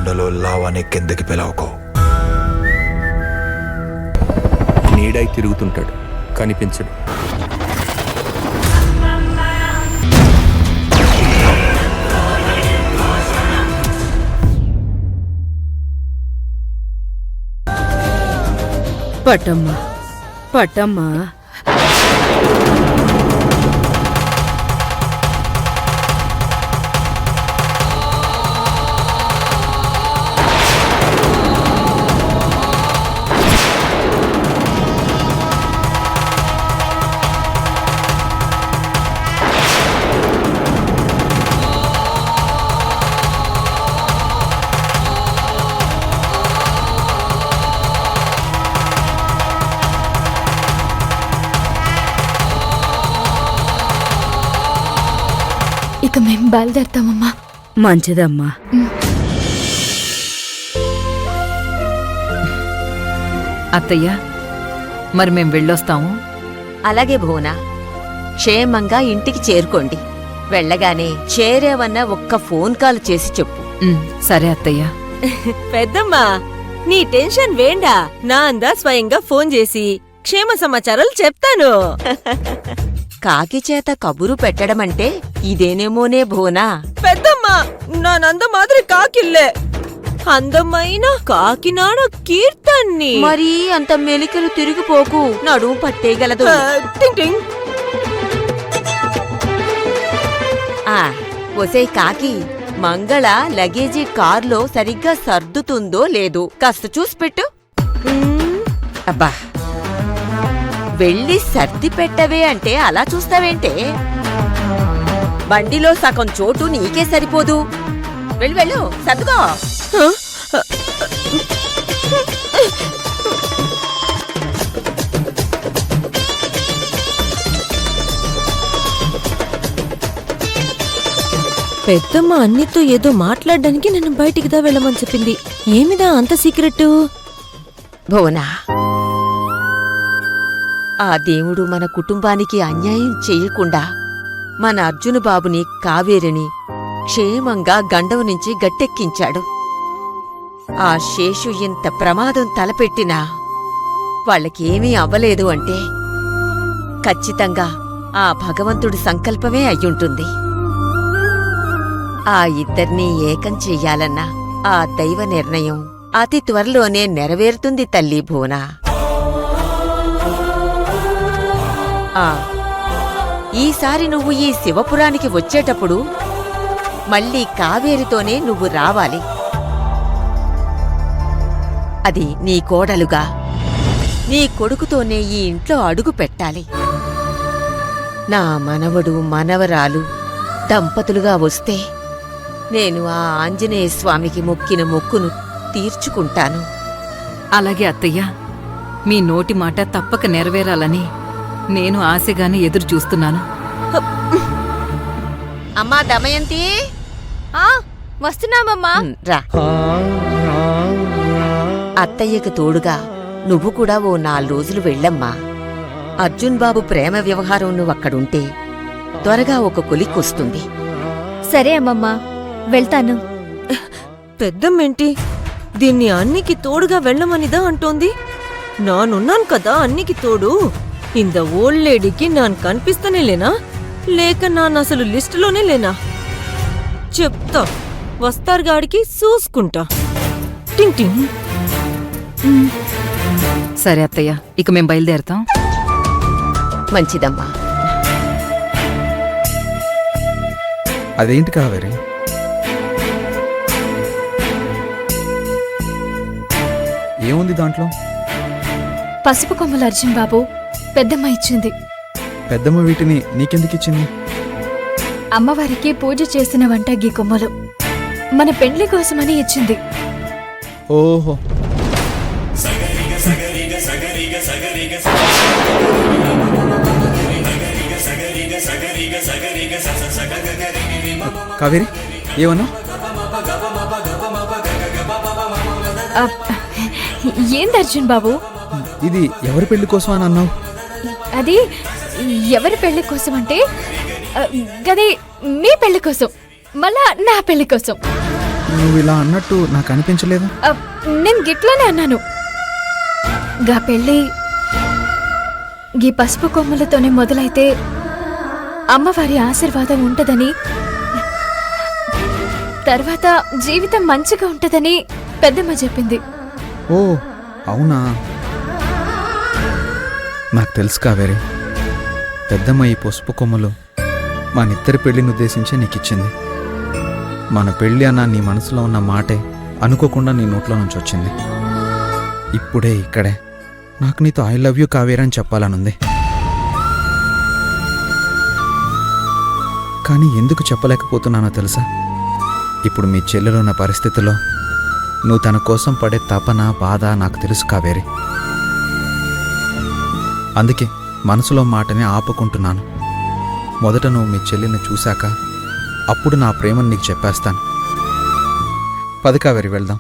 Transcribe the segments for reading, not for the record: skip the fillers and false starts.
కొండలో లావాని కిందకి పిలవకో. నీడై తిరుగుతుంటాడు, కనిపించడు. పట్టమ్మా, పట్టమ్మా. ఇక మేం బయలుదేరుతామమ్మా. మంచిదమ్మా. అత్తయ్య, మరి మేం వెళ్ళొస్తాము. అలాగే భువన, క్షేమంగా ఇంటికి చేరుకోండి. వెళ్ళగానే చేరేవన్న ఒక్క ఫోన్ కాల్ చేసి చెప్పు. సరే అత్తయ్య. పెద్దమ్మా, నీ టెన్షన్ వేండా. నా అందా స్వయంగా ఫోన్ చేసి క్షేమ సమాచారాలు చెప్తాను. కాకి చేత కబురు పెట్టడమంటే ఇదేనేమోనే భువనా. పెద్దమ్మా, నా నంద మాదిరి కాకిల్లే, అందమైన కాకినాడ కీర్తన్ని. మరీ అంత మెలికలు తిరిగిపోకు, నడుము పట్టేయగలదు. టింగ్ టింగ్. ఒసేయ్ కాకి, మంగళ లగేజీ కార్లో సరిగ్గా సర్దుతుందో లేదో కాస్త చూసిపెట్టు. అబ్బా, వెళ్ళి సర్ది పెట్టవే అంటే అలా చూస్తావేంటే? బండిలో సగం చోటు నీకే సరిపోదు. వెళ్ళు వెళ్ళు, సర్దుకో. పెద్దమ్మ అన్నితో ఏదో మాట్లాడడానికి నన్ను బయటికిదా వెళ్ళమని చెప్పింది. ఏమిదా అంత సీక్రెట్? భువనా, ఆ దేవుడు మన కుటుంబానికి అన్యాయం చెయ్యకుండా మన అర్జును బాబుని, కావేరిని క్షేమంగా గండం నుంచి గట్టెక్కించాడు. ఆ శేషు ఇంత ప్రమాదం తలపెట్టినా వాళ్ళకేమీ అవ్వలేదు అంటే ఖచ్చితంగా ఆ భగవంతుడి సంకల్పమే అయ్యుంటుంది. ఆ ఇద్దర్నీ ఏకం చెయ్యాలన్న ఆ దైవ నిర్ణయం అతి త్వరలోనే నెరవేరుతుంది తల్లి భువనా. ఈసారి నువ్వు ఈ శివపురానికి వచ్చేటప్పుడు మళ్ళీ కావేరితోనే నువ్వు రావాలి. అది నీ కోడలుగా, నీ కొడుకుతోనే ఈ ఇంట్లో అడుగు పెట్టాలి. నా మనవడు మనవరాలు దంపతులుగా వస్తే నేను ఆ ఆంజనేయ స్వామికి మొక్కిన మొక్కును తీర్చుకుంటాను. అలాగే అత్తయ్య, మీ నోటి మాట తప్పక నెరవేరాలని నేను ఆశగానే ఎదురు చూస్తున్నాను. అమ్మా దమయంతి, వస్తున్నామమ్మా. రా. అత్తయ్యకు తోడుగా నువ్వు కూడా ఓ 4 రోజులు వెళ్ళమ్మా. అర్జున్ బాబు ప్రేమ వ్యవహారం నువ్వక్కడుంటే త్వరగా ఒక కొలిక్కొస్తుంది. సరే అమ్మమ్మా, వెళ్తాను. పెద్దమ్మేంటి దీన్ని అన్నికి తోడుగా వెళ్ళమనిదా అంటోంది? నానున్నాను కదా అన్నికి తోడు. ఇంత ఓల్డ్ లేడీకి నాన్ కనిపిస్తనే లేనా, లేక నాన్ అసలు లిస్టులోనే లేనా? చెప్తా, వస్తారు గాడికి చూసుకుంటా. టింగ్ టింగ్. సరే అత్తయ్య, ఇక మేం బయలుదేరతాం. మంచిదమ్మా. అదేంటి కావేరి, ఏముంది దాంట్లో? పసుపు కొమ్మలు అర్జున్ బాబు పెద్దమ్మ ఇచ్చింది. పెద్దమ్మ వీటిని నీకెందుకిచ్చింది? అమ్మవారికి పూజ చేసిన వంటగ్గి కొమ్మలు మన పెండ్లి కోసమని ఇచ్చింది. ఓహో, కావేరి ఏమన్నా? ఏంది అర్జున్ బాబు, ఇది ఎవరి పెళ్లి కోసం అని అన్నావు? అది ఎవరి పెళ్లి కోసం అంటే గది మీ పెళ్లి కోసం, మళ్ళా నా పెళ్లి కోసం. నువ్వు ఇలా అన్నట్టు నాకు అనిపించలేదు. నేను గిట్లనే అన్నాను. గా పెళ్ళి గీ పసుపు కొమ్ములతోనే మొదలైతే అమ్మవారి ఆశీర్వాదం ఉంటదని, తర్వాత జీవితం మంచిగా ఉంటదని పెద్దమ్మ చెప్పింది. ఓ అవునా, నాకు తెలుసు కావేరి. పెద్దమ్మ ఈ పసుపు కొమ్మలు మనిద్దరి పెళ్లిని ఉద్దేశించి నీకిచ్చింది. మన పెళ్ళి అన్న నీ మనసులో ఉన్న మాటే అనుకోకుండా నీ నోట్లో నుంచి వచ్చింది. ఇప్పుడే ఇక్కడే నాకు నీతో ఐ లవ్ యూ కావేరి అని చెప్పాలనుంది. కానీ ఎందుకు చెప్పలేకపోతున్నానో తెలుసా? ఇప్పుడు మీ చెల్లెలున్న పరిస్థితిలో నువ్వు తన కోసం పడే తపన బాధ నాకు తెలుసు కావేరి. అందుకే మనసులో మాటని ఆపుకుంటున్నాను. మొదట నువ్వు మీ చెల్లిని చూశాక అప్పుడు నా ప్రేమను నీకు చెప్పేస్తాను. పది కావేరి, వెళ్దాం.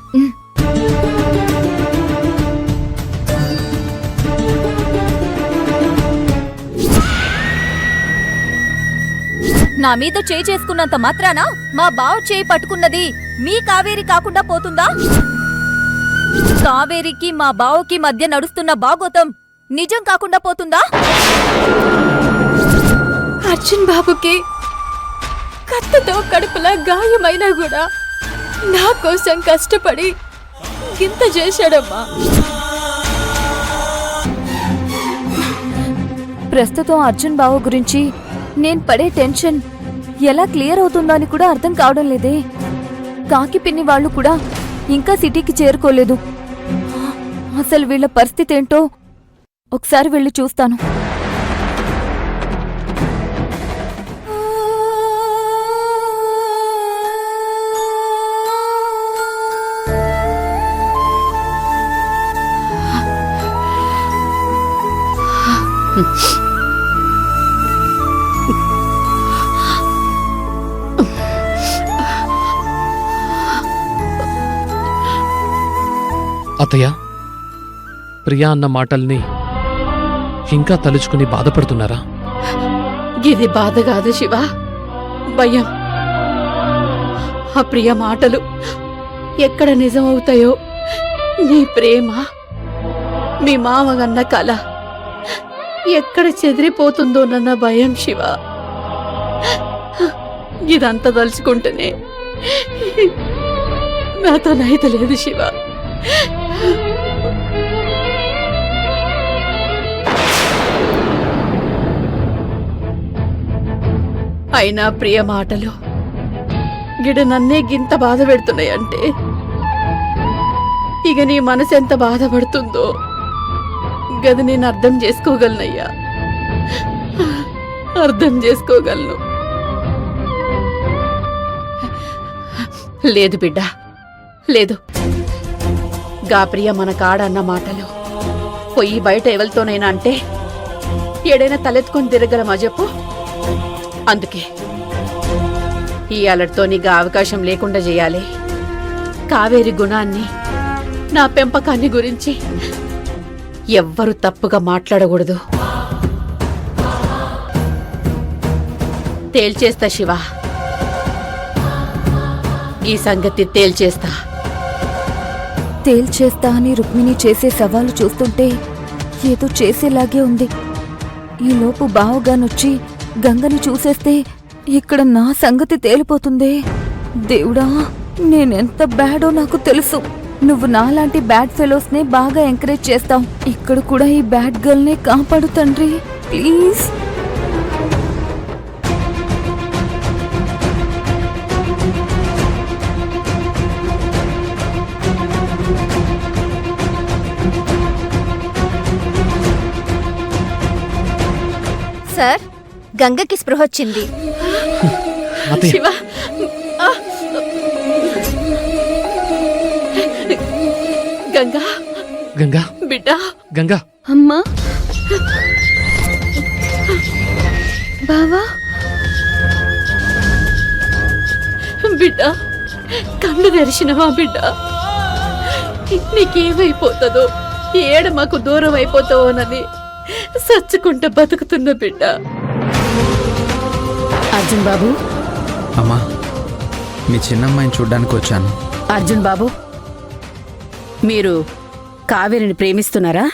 నా మీద చేయి చేసుకున్నంత మాత్రాన మా బావ చేయి పట్టుకున్నది మీ కావేరి కాకుండా పోతుందా? కావేరికి మా బావకి మధ్య నడుస్తున్న బాగోతం నిజం కాకుండా పోతుందా? అర్జున్ బాబుకి కత్తితో కడుపులా గాయమైనా కూడా నా కోసం కష్టపడి గింత చేశాడమ్మా. ప్రస్తుతం అర్జున్ బావ గురించి నేను పడే టెన్షన్ ఎలా క్లియర్ అవుతుందో అని కూడా అర్థం కావడం లేదే. కాకి పిన్ని వాళ్ళు కూడా ఇంకా సిటీకి చేరుకోలేదు. అసలు వీళ్ళ పరిస్థితి ఏంటో ఒకసారి వెళ్ళి చూస్తాను. అత్తయ్య, ప్రియా అన్న మాటల్ని ఇంకా తలుచుకుని బాధపడుతున్నారా? ఇది బాధ కాదు శివ, భయం. ఆ ప్రియ మాటలు ఎక్కడ నిజమవుతాయో, నీ ప్రేమ, మీ మామగన్న కళ ఎక్కడ చెదిరిపోతుందోనన్న భయం శివ. ఇదంతా తలుచుకుంటేనే నాతో నైతే లేదు శివ. అయినా ప్రియ మాటలు గిడ నన్నే గింత బాధ పెడుతున్నాయంటే ఇక నీ మనసు ఎంత బాధపడుతుందో గది నేను అర్థం చేసుకోగలనయ్యా, అర్థం చేసుకోగలను. లేదు బిడ్డ, లేదు. గా ప్రియ మన కాడన్న మాటలు పొయ్యి బయట ఎవరితోనైనా అంటే ఏడైనా తలెత్తుకొని తిరగలమా చెప్పు? అందుకే ఈ అలర్తో నీకు అవకాశం లేకుండా చేయాలి. కావేరి గుణాన్ని, నా పెంపకాన్ని గురించి ఎవ్వరూ తప్పుగా మాట్లాడకూడదు. తేల్చేస్తా శివ, ఈ సంగతి తేల్చేస్తా. తేల్చేస్తా అని రుక్మిణి చేసే సవాలు చూస్తుంటే ఏదో చేసేలాగే ఉంది. ఈలోపు బావగానొచ్చి గంగని చూసేస్తే ఇక్కడ నా సంగతి తేలిపోతుందే. దేవుడా, నేనెంత బ్యాడో నాకు తెలుసు. నువ్వు నాలాంటి బ్యాడ్ ఫెలోస్ నే బాగా ఎంకరేజ్ చేస్తావు. ఇక్కడ కూడా ఈ బ్యాడ్ గర్ల్ నే కాపాడు తండ్రి, ప్లీజ్. సార్, గంగకి స్పృహొచ్చింది. శివ, గంగా, గంగా, బిడ్డ, గంగా. అమ్మా, బావా, బిడ్డ, కళ్ళు తెరిచినవా బిడ్డ? నీకేమైపోతుందో, ఏడ మాకు దూరం అయిపోతావోనని సచ్చుకుంటా బతుకుతున్న బిడ్డ. అర్జున్ బాబు, అమ్మా, మీ చిన్నమ్మాయిని చూడ్డానికి వచ్చాను. అర్జున్ బాబు, మీరు కావేరిని ప్రేమిస్తున్నారా?